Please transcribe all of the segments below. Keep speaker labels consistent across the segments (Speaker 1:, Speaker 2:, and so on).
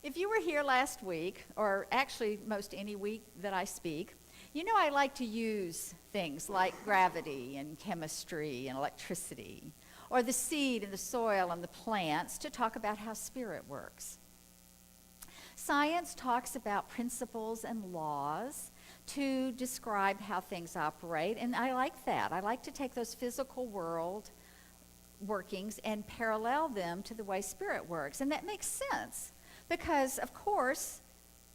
Speaker 1: If you were here last week, or actually most any week that I speak, you know I like to use things like gravity and chemistry and electricity, or the seed and the soil and the plants to talk about how spirit works. Science talks about principles and laws to describe how things operate, and I like that. I like to take those physical world workings and parallel them to the way spirit works, and that makes sense. Because, of course,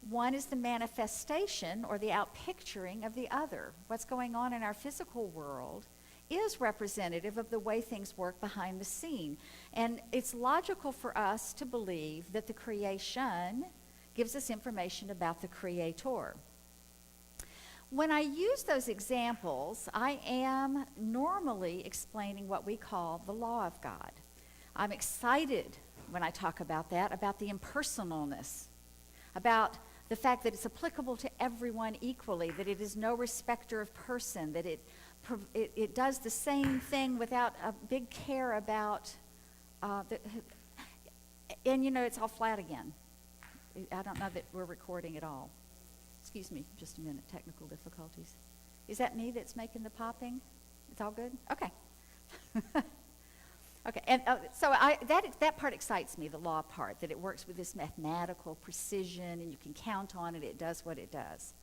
Speaker 1: one is the manifestation or the outpicturing of the other. What's going on in our physical world is representative of the way things work behind the scene. And it's logical for us to believe that the creation gives us information about the creator. When I use those examples, I am normally explaining what we call the law of God. I'm excited when I talk about that, about the impersonalness, about the fact that it's applicable to everyone equally, that it is no respecter of person, that it does the same thing without a big care about, and you know, it's all flat again. I don't know that we're recording at all. Excuse me, just a minute, technical difficulties. Is that me that's making the popping? It's all good? Okay. Okay, and so that part excites me, the law part, that it works with this mathematical precision and you can count on it, it does what it does.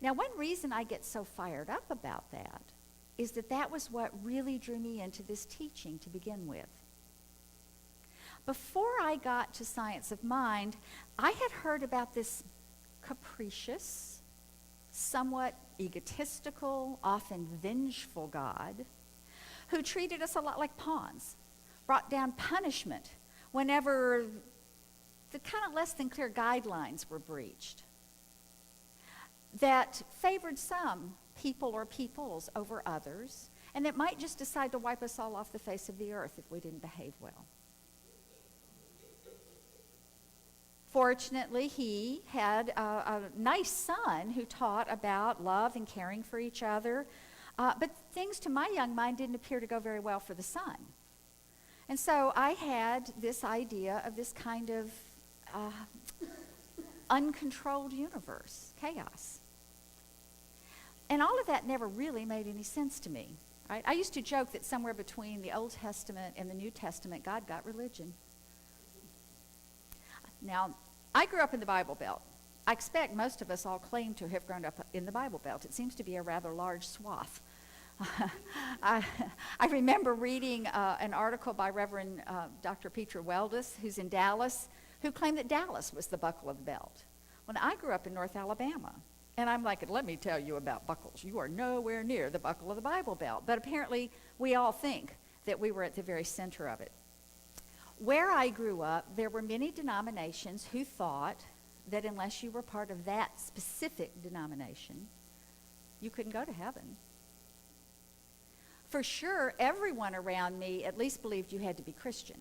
Speaker 1: Now, one reason I get so fired up about that is that was what really drew me into this teaching to begin with. Before I got to Science of Mind, I had heard about this capricious, somewhat egotistical, often vengeful God who treated us a lot like pawns, brought down punishment whenever the kind of less than clear guidelines were breached, that favored some people or peoples over others, and that might just decide to wipe us all off the face of the earth if we didn't behave well. Fortunately, he had a nice son who taught about love and caring for each other, but things to my young mind didn't appear to go very well for the son. And so I had this idea of this kind of uncontrolled universe, chaos. And all of that never really made any sense to me. Right? I used to joke that somewhere between the Old Testament and the New Testament, God got religion. Now, I grew up in the Bible Belt. I expect most of us all claim to have grown up in the Bible Belt. It seems to be a rather large swath. I remember reading an article by Reverend Dr. Peter Weldis, who's in Dallas, who claimed that Dallas was the buckle of the belt. When I grew up in North Alabama, and I'm like, let me tell you about buckles. You are nowhere near the buckle of the Bible Belt. But apparently, we all think that we were at the very center of it. Where I grew up, there were many denominations who thought that unless you were part of that specific denomination, you couldn't go to heaven. For sure, everyone around me at least believed you had to be Christian.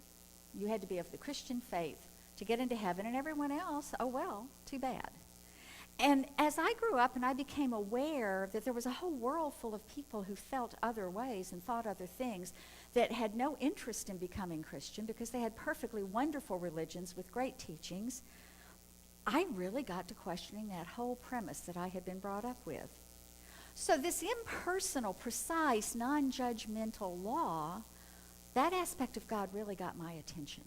Speaker 1: You had to be of the Christian faith to get into heaven, and everyone else, oh well, too bad. And as I grew up and I became aware that there was a whole world full of people who felt other ways and thought other things, that had no interest in becoming Christian because they had perfectly wonderful religions with great teachings, I really got to questioning that whole premise that I had been brought up with. So this impersonal, precise, non-judgmental law, that aspect of God really got my attention.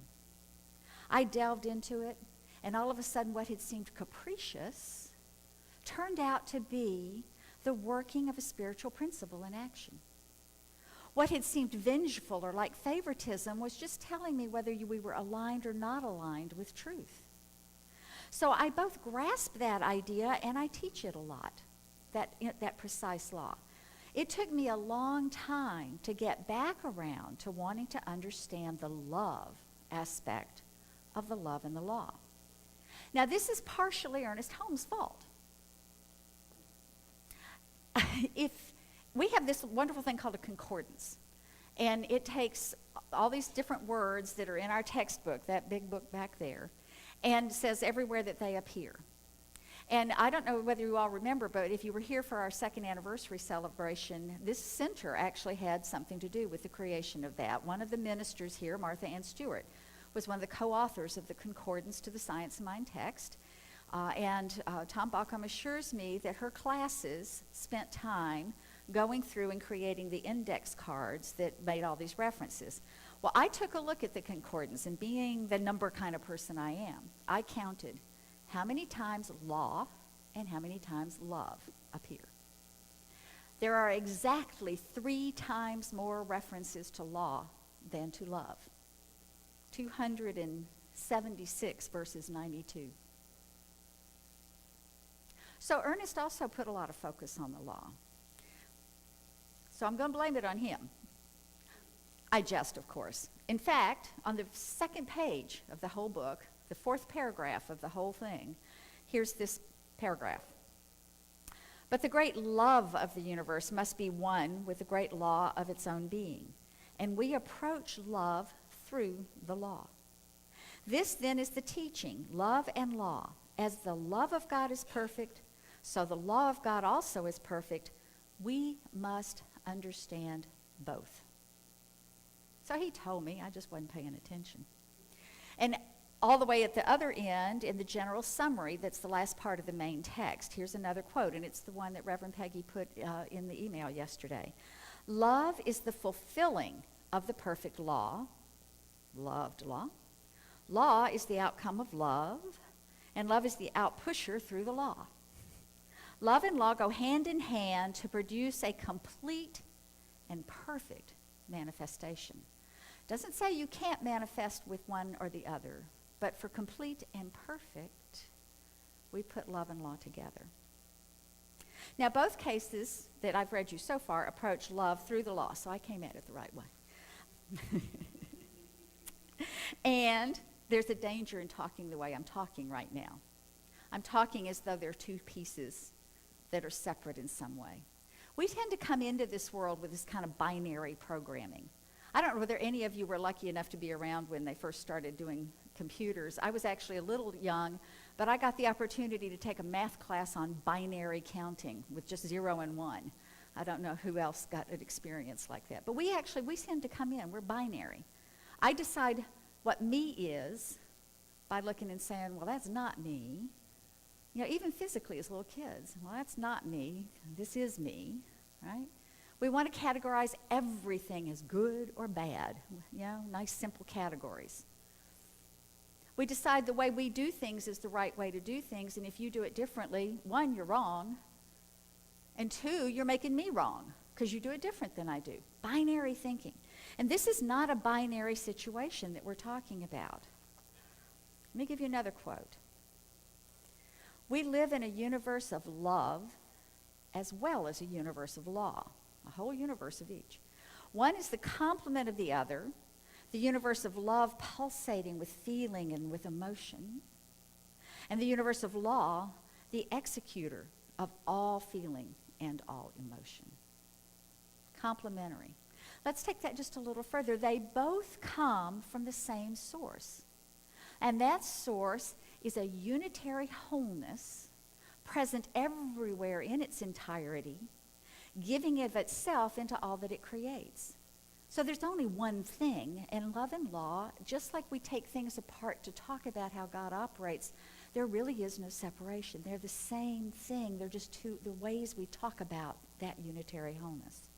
Speaker 1: I delved into it, and all of a sudden what had seemed capricious turned out to be the working of a spiritual principle in action. What had seemed vengeful or like favoritism was just telling me whether we were aligned or not aligned with truth. So I both grasp that idea and I teach it a lot, that precise law. It took me a long time to get back around to wanting to understand the love aspect of the love and the law. Now, this is partially Ernest Holmes' fault. If we have this wonderful thing called a concordance, and it takes all these different words that are in our textbook, that big book back there, and says everywhere that they appear. And I don't know whether you all remember, but if you were here for our second anniversary celebration, this center actually had something to do with the creation of that. One of the ministers here, Martha Ann Stewart, was one of the co-authors of the Concordance to the Science of Mind text. And Tom Baucom assures me that her classes spent time going through and creating the index cards that made all these references. Well, I took a look at the Concordance, and being the number kind of person I am, I counted how many times law and how many times love appear. There are exactly 3 times more references to law than to love. 276 versus 92. So Ernest also put a lot of focus on the law. So I'm going to blame it on him. I jest, of course. In fact, on the second page of the whole book, the 4th paragraph of the whole thing, here's this paragraph. But the great love of the universe must be one with the great law of its own being. And we approach love through the law. This then is the teaching, love and law. As the love of God is perfect, so the law of God also is perfect. We must understand both. So he told me, I just wasn't paying attention. And all the way at the other end, in the general summary, that's the last part of the main text, here's another quote, and it's the one that Reverend Peggy put in the email yesterday. Love is the fulfilling of the perfect law, loved law. Law is the outcome of love, and love is the outpusher through the law. Love and law go hand in hand to produce a complete and perfect manifestation. Doesn't say you can't manifest with one or the other, but for complete and perfect, we put love and law together. Now, both cases that I've read you so far approach love through the law, so I came at it the right way. And there's a danger in talking the way I'm talking right now. I'm talking as though there are 2 pieces that are separate in some way. We tend to come into this world with this kind of binary programming. I don't know whether any of you were lucky enough to be around when they first started doing computers. I was actually a little young, but I got the opportunity to take a math class on binary counting with just 0 and 1. I don't know who else got an experience like that. But we tend to come in. We're binary. I decide what me is by looking and saying, well, that's not me. You know, even physically as little kids, well, that's not me. This is me, right? We want to categorize everything as good or bad. You know, nice simple categories. We decide the way we do things is the right way to do things, and if you do it differently, 1, you're wrong, and 2, you're making me wrong because you do it different than I do. Binary thinking. And this is not a binary situation that we're talking about. Let me give you another quote. We live in a universe of love as well as a universe of law, a whole universe of each. One is the complement of the other, the universe of love pulsating with feeling and with emotion, and the universe of law, the executor of all feeling and all emotion. Complementary. Let's take that just a little further. They both come from the same source, and that source is a unitary wholeness present everywhere in its entirety, giving of itself into all that it creates. So there's only one thing, and love and law, just like we take things apart to talk about how God operates, there really is no separation. They're the same thing. They're just the ways we talk about that unitary wholeness.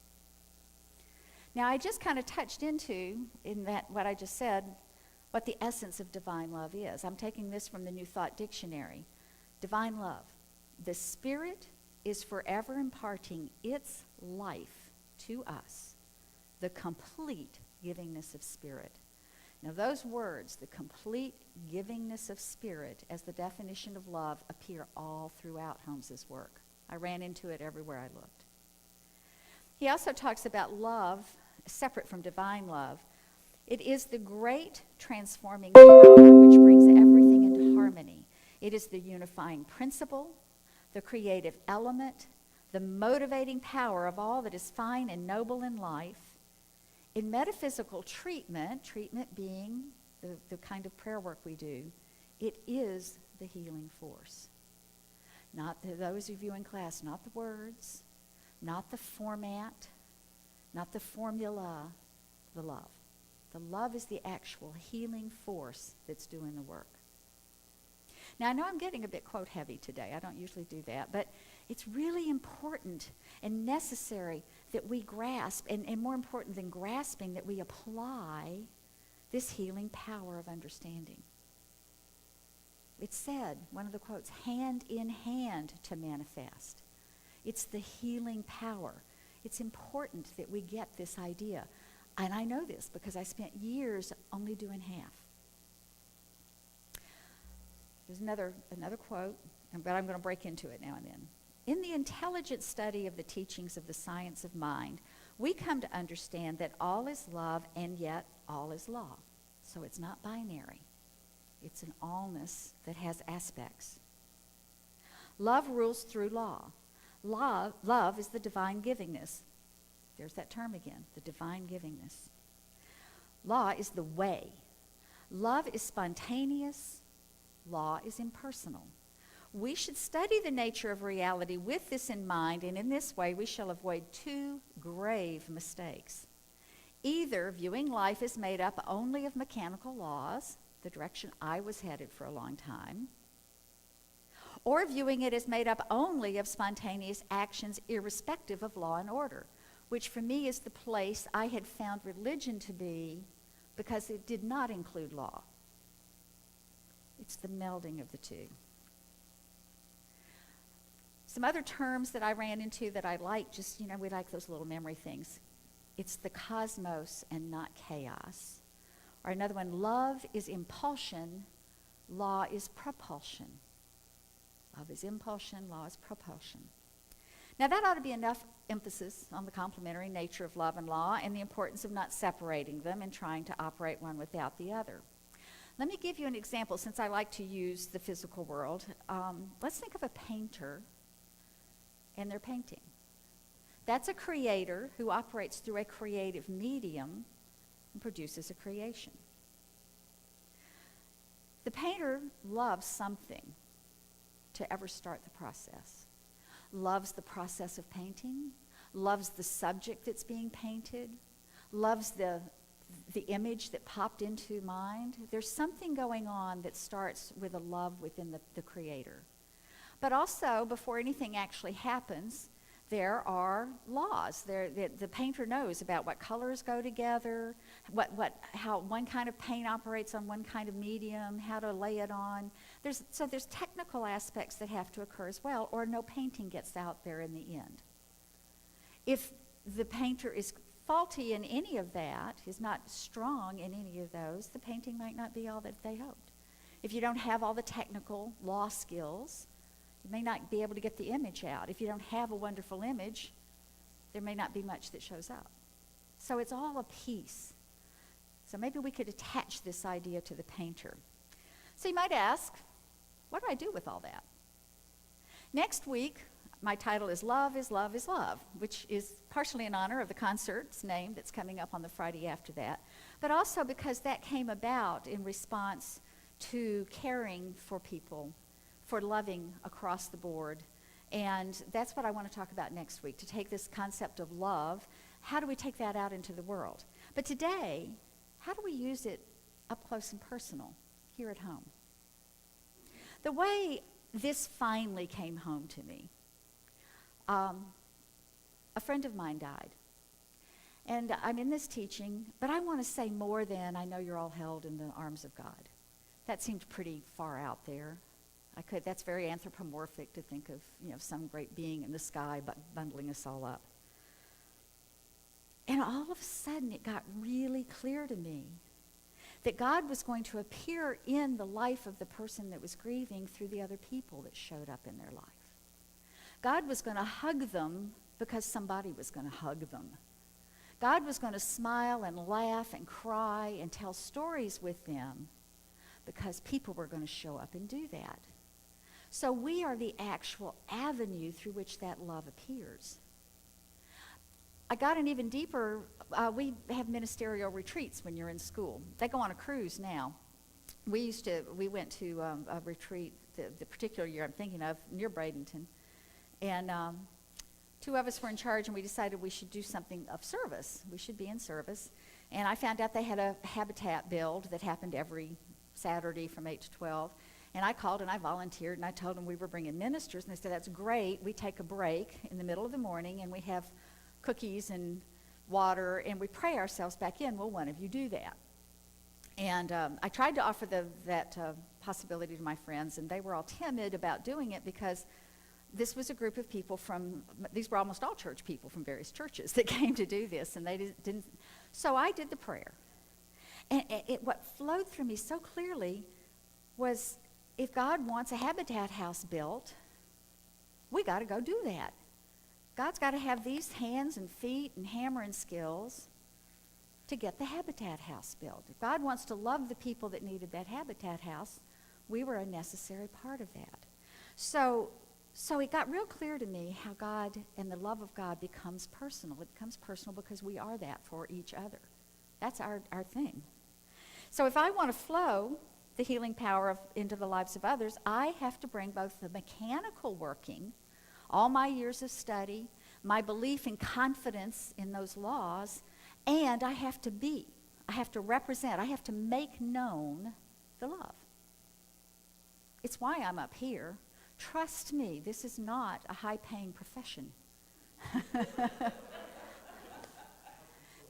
Speaker 1: Now, I just kind of touched into, in that what I just said, what the essence of divine love is. I'm taking this from the New Thought Dictionary. Divine love. The Spirit is forever imparting its life to us, the complete givingness of Spirit. Now those words, the complete givingness of Spirit, as the definition of love, appear all throughout Holmes's work. I ran into it everywhere I looked. He also talks about love separate from divine love. It is the great transforming power which brings everything into harmony. It is the unifying principle, the creative element, the motivating power of all that is fine and noble in life. In metaphysical treatment being the kind of prayer work we do, it is the healing force. Not those of you in class, not the words, not the format, not the formula, the love The love is the actual healing force that's doing the work. Now, I know I'm getting a bit quote heavy today. I don't usually do that, but it's really important and necessary that we grasp, and more important than grasping, that we apply this healing power of understanding. It's said, one of the quotes, hand in hand to manifest. It's the healing power. It's important that we get this idea. And I know this because I spent years only doing half. There's another quote, but I'm going to break into it now and then. In the intelligent study of the teachings of the science of mind, we come to understand that all is love and yet all is law. So it's not binary. It's an allness that has aspects. Love rules through law. Love is the divine givingness. There's that term again, the divine givingness. Law is the way. Love is spontaneous. Law is impersonal. We should study the nature of reality with this in mind, and in this way we shall avoid two grave mistakes. Either viewing life as made up only of mechanical laws, the direction I was headed for a long time, or viewing it as made up only of spontaneous actions irrespective of law and order, which for me is the place I had found religion to be because it did not include law. It's the melding of the two. Some other terms that I ran into that I like, just, we like those little memory things. It's the cosmos and not chaos. Or another one, love is impulsion, law is propulsion. Love is impulsion, law is propulsion. Now that ought to be enough emphasis on the complementary nature of love and law and the importance of not separating them and trying to operate one without the other. Let me give you an example, since I like to use the physical world. Let's think of a painter and their painting. That's a creator who operates through a creative medium and produces a creation. The painter loves something to ever start the process. Loves the process of painting, loves the subject that's being painted, loves the image that popped into mind. There's something going on that starts with a love within the creator. But also, before anything actually happens, there are laws. The painter knows about what colors go together, how one kind of paint operates on one kind of medium, how to lay it on. There's technical aspects that have to occur as well, or no painting gets out there in the end. If the painter is faulty in any of that, is not strong in any of those, the painting might not be all that they hoped. If you don't have all the technical law skills, you may not be able to get the image out. If you don't have a wonderful image, there may not be much that shows up. So it's all a piece. So maybe we could attach this idea to the painter. So you might ask, what do I do with all that? Next week, my title is Love is Love is Love, which is partially in honor of the concert's name that's coming up on the Friday after that, but also because that came about in response to caring for people, for loving across the board. And that's what I want to talk about next week, to take this concept of love. How do we take that out into the world? But today, how do we use it up close and personal here at home? The way this finally came home to me, a friend of mine died. And I'm in this teaching, but I want to say more than I know you're all held in the arms of God. That seemed pretty far out there. That's very anthropomorphic to think of, some great being in the sky bundling us all up. And all of a sudden it got really clear to me that God was going to appear in the life of the person that was grieving through the other people that showed up in their life. God was going to hug them because somebody was going to hug them. God was going to smile and laugh and cry and tell stories with them because people were going to show up and do that. So we are the actual avenue through which that love appears. I got an even deeper, we have ministerial retreats when you're in school. They go on a cruise now. We went to a retreat, the particular year I'm thinking of, near Bradenton. And two of us were in charge, and we decided we should do something of service. We should be in service. And I found out they had a habitat build that happened every Saturday from 8 to 12. And I called and I volunteered, and I told them we were bringing ministers. And they said, that's great. We take a break in the middle of the morning, and we have cookies and water, and we pray ourselves back in. Will one of you do that? And I tried to offer that possibility to my friends, and they were all timid about doing it because this was a group of people these were almost all church people from various churches that came to do this, and they didn't. So I did the prayer. And what flowed through me so clearly was, if God wants a habitat house built, we got to go do that. God's got to have these hands and feet and hammering skills to get the habitat house built. If God wants to love the people that needed that habitat house, we were a necessary part of that. So it got real clear to me how God and the love of God becomes personal. It becomes personal because we are that for each other. That's our thing. So if I want to flow the healing power into the lives of others, I have to bring both the mechanical working, all my years of study, my belief and confidence in those laws, and I have to represent, I have to make known the love. It's why I'm up here. Trust me, this is not a high-paying profession.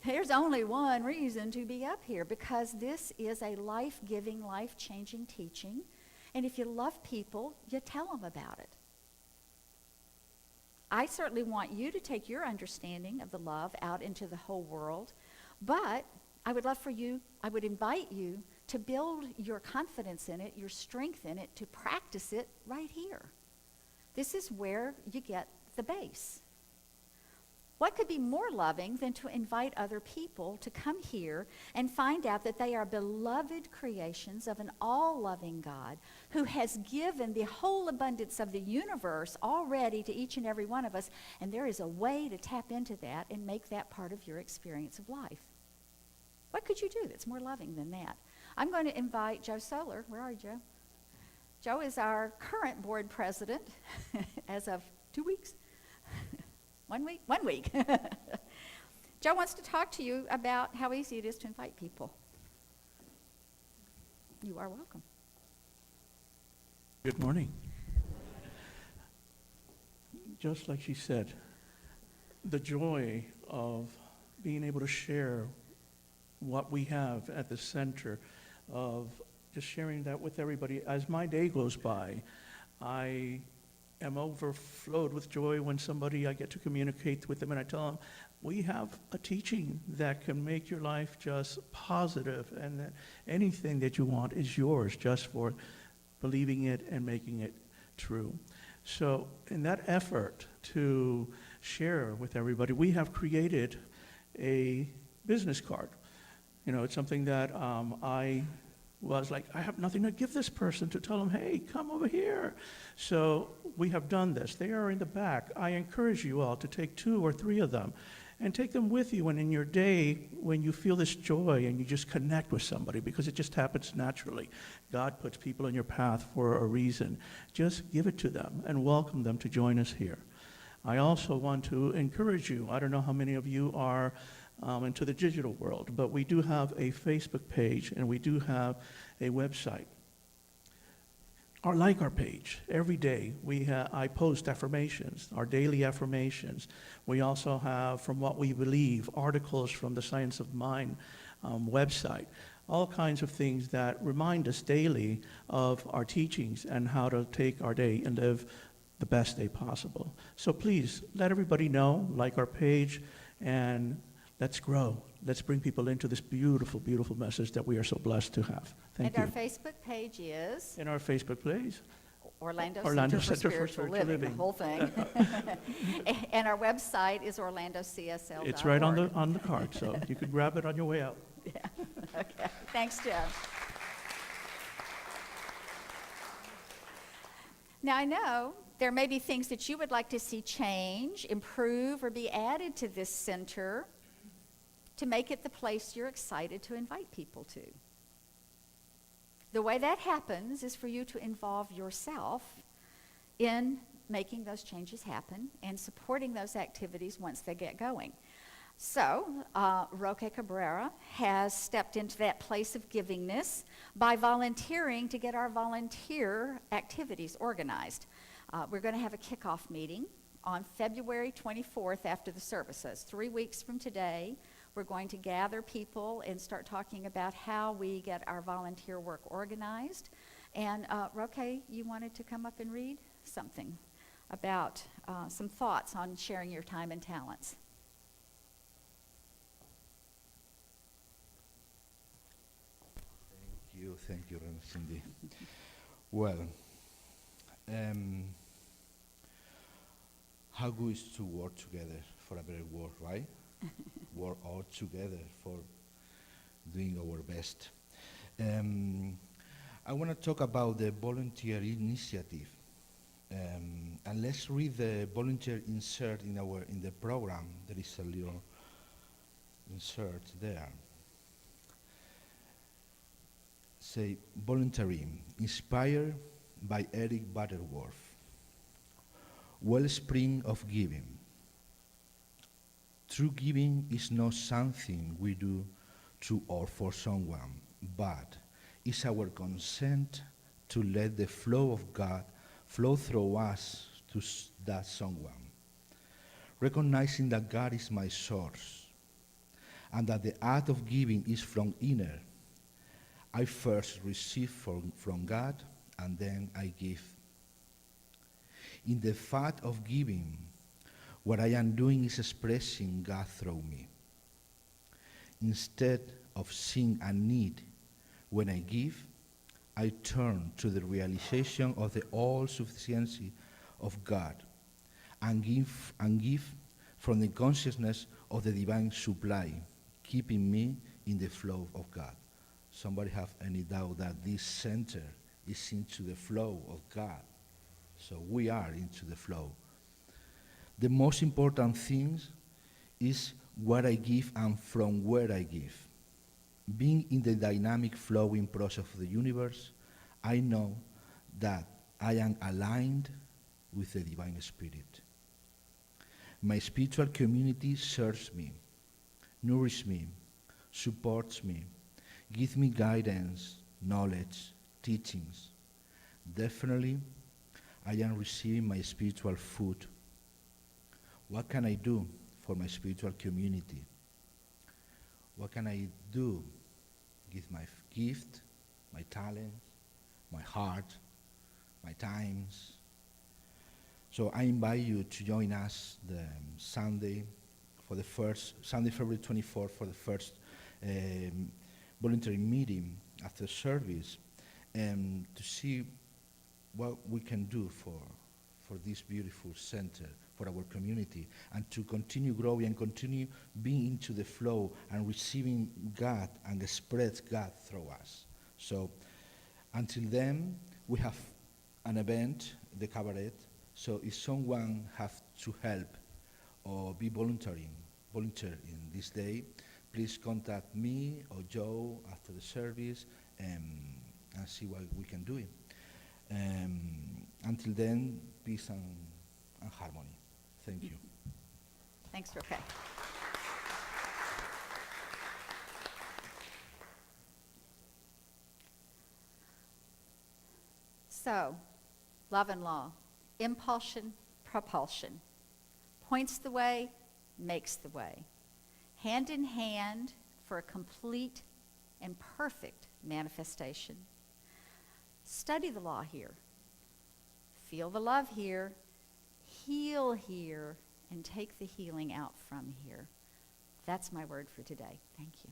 Speaker 1: There's only one reason to be up here, because this is a life-giving, life-changing teaching. And if you love people, you tell them about it. I certainly want you to take your understanding of the love out into the whole world, but I would invite you to build your confidence in it, your strength in it, to practice it right here. This is where you get the base. What could be more loving than to invite other people to come here and find out that they are beloved creations of an all-loving God who has given the whole abundance of the universe already to each and every one of us, and there is a way to tap into that and make that part of your experience of life. What could you do that's more loving than that? I'm going to invite Joe Solar. Where are you, Joe? Joe is our current board president as of 2 weeks. 1 week? 1 week. Joe wants to talk to you about how easy it is to invite people. You are welcome.
Speaker 2: Good morning. Just like she said, the joy of being able to share what we have at the center, of just sharing that with everybody. As my day goes by, I am overflowed with joy when I get to communicate with them, and I tell them, we have a teaching that can make your life just positive, and that anything that you want is yours just for believing it and making it true. So in that effort to share with everybody, we have created a business card. You know, it's something that I was like, I have nothing to give this person to tell them, hey, come over here. So we have done this. They are in the back. I encourage you all to take 2 or 3 of them and take them with you. And in your day, when you feel this joy and you just connect with somebody, because it just happens naturally. God puts people in your path for a reason. Just give it to them and welcome them to join us here. I also want to encourage you. I don't know how many of you are into the digital world, but we do have a Facebook page and we do have a website. Like our page. Every day I post affirmations, our daily affirmations. We also have From What We Believe, articles from the Science of Mind website. All kinds of things that remind us daily of our teachings and how to take our day and live the best day possible. So please let everybody know, like our page, and let's grow. Let's bring people into this beautiful, beautiful message that we are so blessed to have. Thank you.
Speaker 1: And our Facebook page is?
Speaker 2: In our Facebook page.
Speaker 1: Orlando
Speaker 2: Center for
Speaker 1: Spiritual Living, the whole thing. And our website is orlandocsl.org.
Speaker 2: It's right on the card, so you could grab it on your way out.
Speaker 1: Yeah. Okay. Thanks, Jeff. Now, I know there may be things that you would like to see change, improve, or be added to this center to make it the place you're excited to invite people to. The way that happens is for you to involve yourself in making those changes happen and supporting those activities once they get going. So, Roque Cabrera has stepped into that place of givingness by volunteering to get our volunteer activities organized. We're going to have a kickoff meeting on February 24th after the services. 3 weeks from today, we're going to gather people and start talking about how we get our volunteer work organized. And Roque, you wanted to come up and read something about some thoughts on sharing your time and talents.
Speaker 3: Thank you, Rev Cindy. Well, how good is to work together for a better world, right? Work all together for doing our best. I want to talk about the volunteer initiative. And let's read the volunteer insert in the program. There is a little insert there. Say, volunteering, inspired by Eric Butterworth. Wellspring of giving. True giving is not something we do to or for someone, but is our consent to let the flow of God flow through us to that someone. Recognizing that God is my source and that the act of giving is from inner, I first receive from God and then I give. In the fact of giving, what I am doing is expressing God through me. Instead of seeing a need when I give, I turn to the realization of the all-sufficiency of God and give from the consciousness of the divine supply, keeping me in the flow of God. Somebody have any doubt that this center is into the flow of God? So we are into the flow. The most important thing is what I give and from where I give. Being in the dynamic flowing process of the universe, I know that I am aligned with the divine spirit. My spiritual community serves me, nourishes me, supports me, gives me guidance, knowledge, teachings. Definitely, I am receiving my spiritual food. What can I do for my spiritual community? What can I do? Give my gift, my talents, my heart, my times. So I invite you to join us the Sunday, February 24th, for the first voluntary meeting after service, and to see what we can do for this beautiful center, for our community, and to continue growing and continue being into the flow and receiving God and spread God through us. So until then, we have an event, the cabaret. So if someone has to help or be volunteer in this day, please contact me or Joe after the service and see what we can do. Until then, peace and harmony. Thank you.
Speaker 1: Thanks, Roque. So, love and law, impulsion, propulsion, points the way, makes the way, hand in hand for a complete and perfect manifestation. Study the law here. Feel the love here. Heal here. And take the healing out from here. That's my word for today. Thank you.